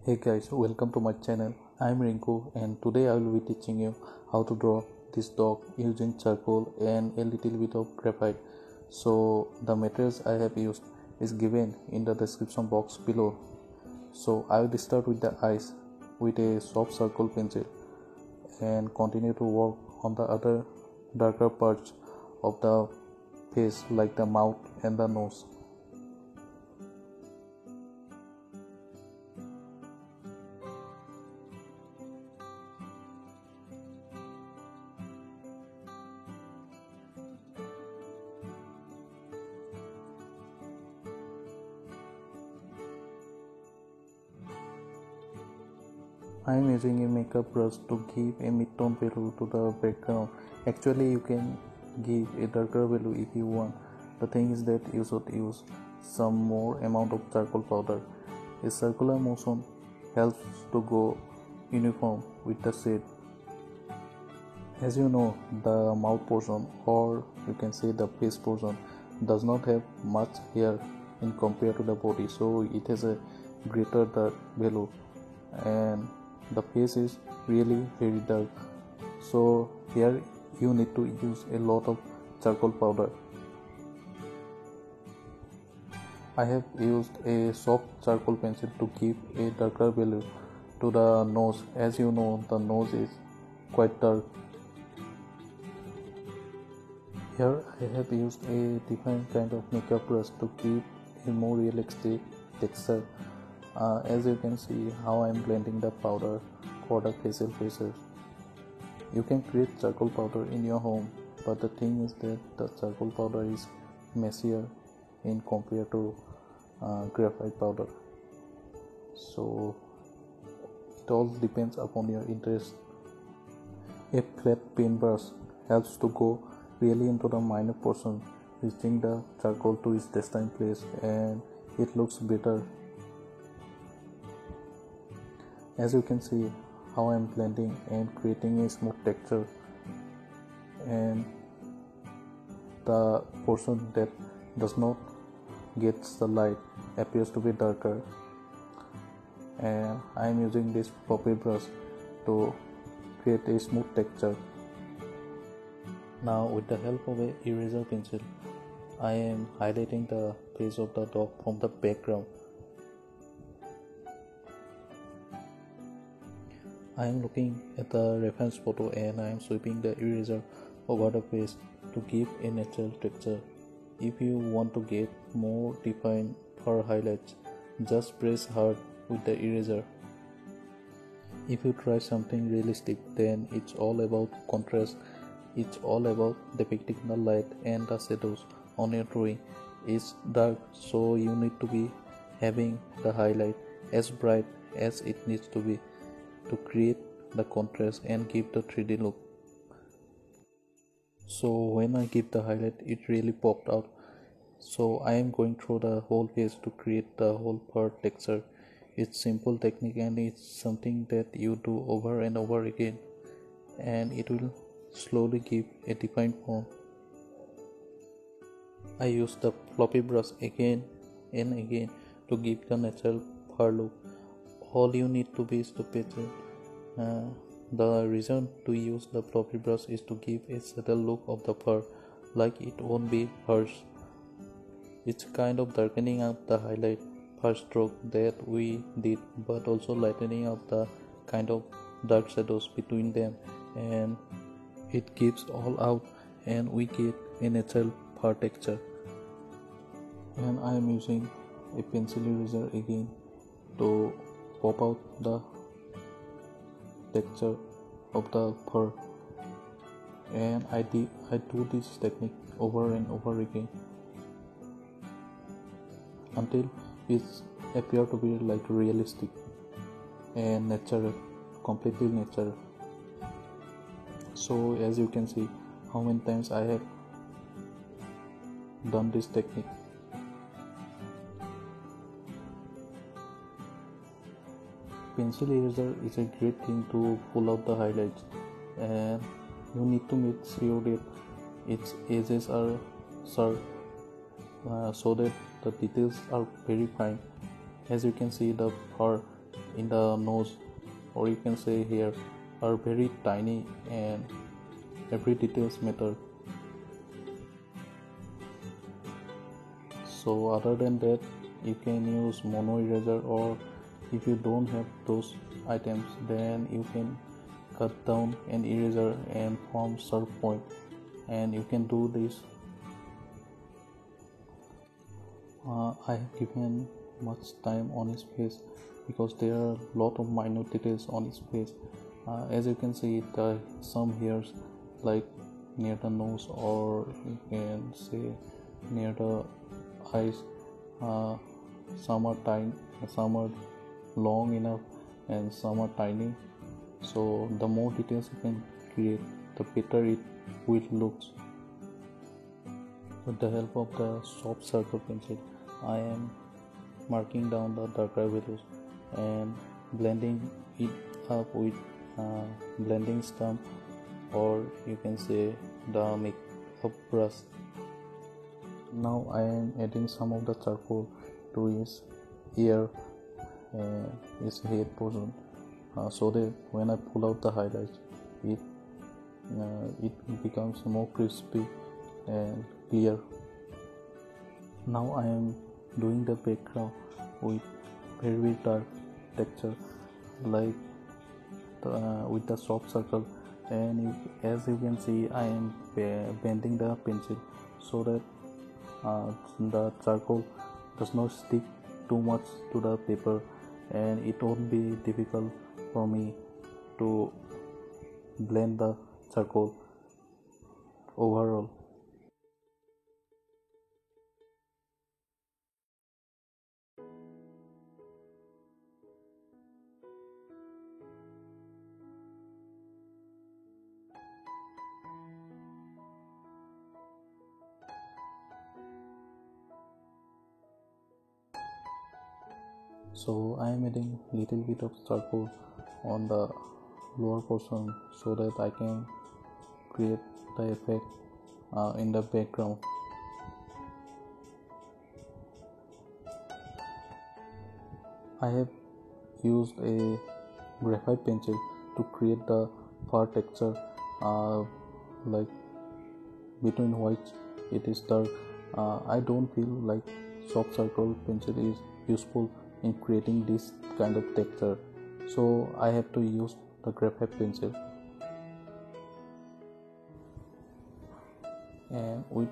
Hey guys, welcome to my channel. I'm Rinku and today I will be teaching you how to draw this dog using charcoal and a little bit of graphite. So the materials I have used is given in the description box below. So I will start with the eyes with a soft circle pencil and continue to work on the other darker parts of the face like the mouth and the nose. I am using a makeup brush to give a mid-tone value to the background. Actually, you can give a darker value if you want. The thing is that you should use some more amount of charcoal powder. A circular motion helps to go uniform with the shade. As you know, the mouth portion, or you can say the face portion, does not have much hair in compared to the body, so it has a greater dark value, and the face is really very dark, so here you need to use a lot of charcoal powder. I have used a soft charcoal pencil to give a darker value to the nose. As you know, the nose is quite dark. Here I have used a different kind of makeup brush to give a more realistic texture. As you can see how I am blending the powder for the facial features. You can create charcoal powder in your home, but the thing is that the charcoal powder is messier in compared to graphite powder. So it all depends upon your interest. A flat paintbrush helps to go really into the minor portion, reaching the charcoal to its destined place, and it looks better. As you can see how I am blending and creating a smooth texture, and the portion that does not get the light appears to be darker, and I am using this floppy brush to create a smooth texture. Now with the help of a eraser pencil, I am highlighting the face of the dog from the background. I am looking at the reference photo and I am sweeping the eraser over the face to give a natural texture. If you want to get more defined fur highlights, just press hard with the eraser. If you try something realistic, then it's all about contrast. It's all about depicting the light and the shadows on your drawing. It's dark, so you need to be having the highlight as bright as it needs to be to create the contrast and give the 3D look. So when I give the highlight, it really popped out. So I am going through the whole face to create the whole fur texture. It's simple technique and it's something that you do over and over again, and it will slowly give a defined form. I use the floppy brush again and again to give the natural fur look. All you need to be is to patient. The reason to use the floppy brush is to give a subtle look of the fur, like it won't be harsh. It's kind of darkening up the highlight first stroke that we did, but also lightening up the kind of dark shadows between them, and it gives all out and we get a natural fur texture. And I am using a pencil eraser again to pop out the texture of the fur, and I do this technique over and over again until it appears to be like realistic and natural, completely natural. So as you can see how many times I have done this technique. Pencil eraser is a great thing to pull out the highlights, and you need to make sure that its edges are sharp, so that the details are very fine. As you can see, the fur in the nose, or you can say here, are very tiny and every details matter. So other than that, you can use mono eraser, or if you don't have those items, then you can cut down an eraser and form sharp point, and you can do this. I have given much time on his face because there are a lot of minute details on his face. As you can see, the some hairs like near the nose, or you can say near the eyes. Some are tiny, some are long enough, and some are tiny. So the more details you can create, the better it will look. With the help of the soft circle pencil, I am marking down the darker values and blending it up with blending stump, or you can say the makeup brush. Now I am adding some of the charcoal to his ear and his head portion, so that when I pull out the highlights, it becomes more crispy and clear. Now I am doing the background with very dark texture, like with the soft circle, and as you can see, I am bending the pencil so that the charcoal does not stick too much to the paper, and it won't be difficult for me to blend the charcoal overall. So I am adding little bit of charcoal on the lower portion so that I can create the effect in the background. I have used a graphite pencil to create the fur texture, like between white it is dark. I don't feel like soft circle pencil is useful in creating this kind of texture, so I have to use the graphite pencil. And with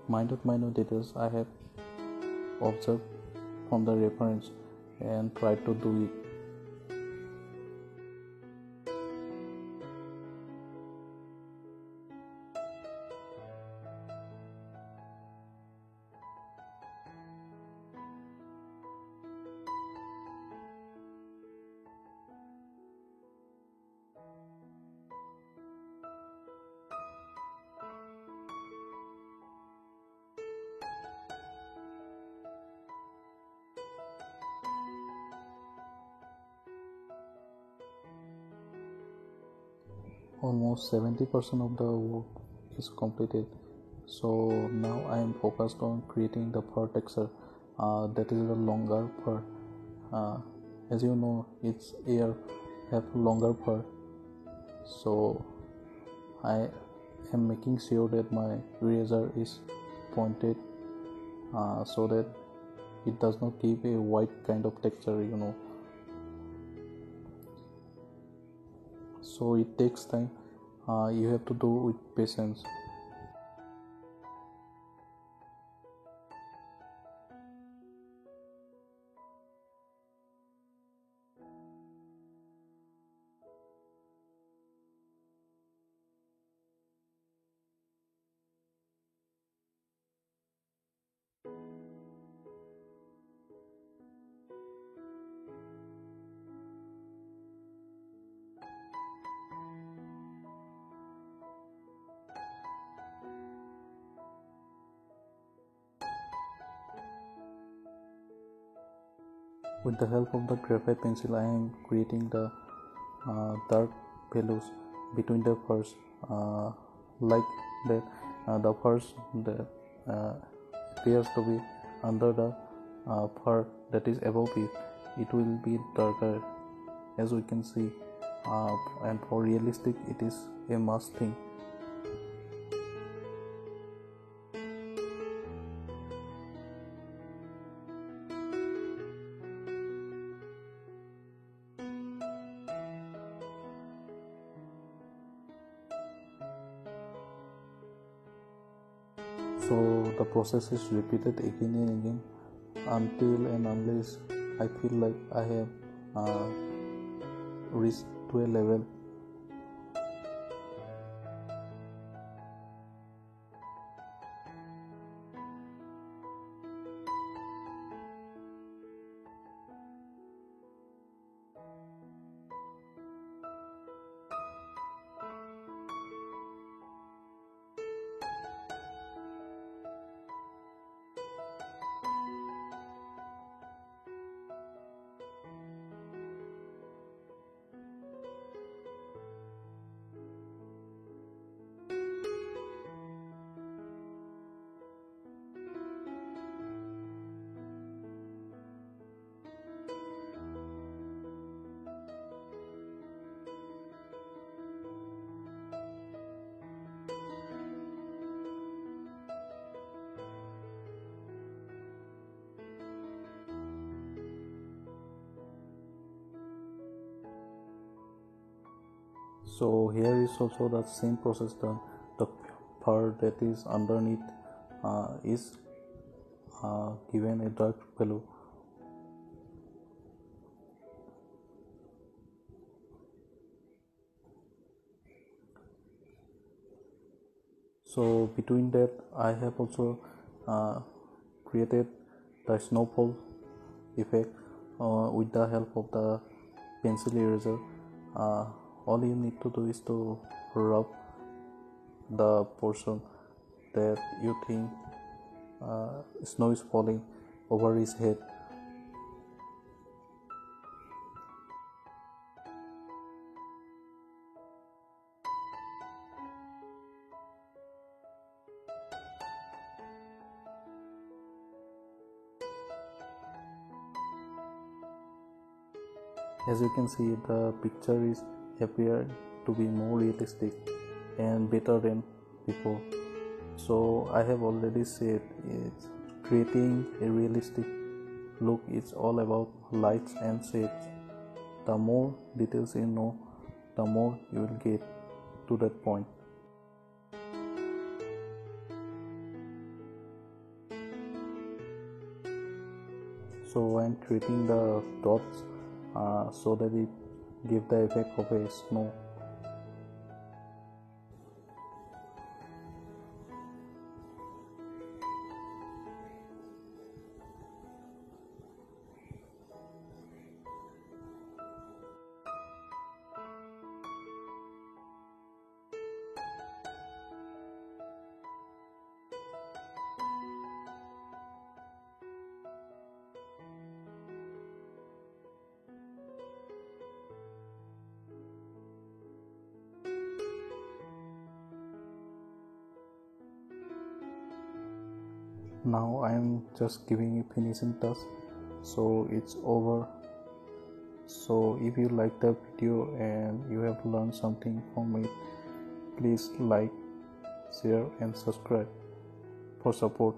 minute details I have observed from the reference and tried to do it. Almost 70% of the work is completed, so now I am focused on creating the fur texture, that is the longer fur. As you know, its ear have longer fur, so I am making sure that my eraser is pointed, so that it does not give a white kind of texture. So it takes time. You have to do with patience. With the help of the graphite pencil, I am creating the dark values between the furs, like that. The furs that appears to be under the fur that is above it, it will be darker, as we can see, and for realistic it is a must thing. So the process is repeated again and again until and unless I feel like I have reached to a level. So here is also the same process done. The part that is underneath is given a dark value. So between that I have also created the snowfall effect with the help of the pencil eraser. All you need to do is to rub the portion that you think snow is falling over his head. As you can see, the picture is appear to be more realistic and better than before. So I have already said it's creating a realistic look is all about lights and shapes. The more details you know, the more you will get to that point. So I am creating the dots so that it give the effect of a snow. Now I am just giving a finishing touch, so it's over. So if you like the video and you have learned something from it, please like, share and subscribe for support.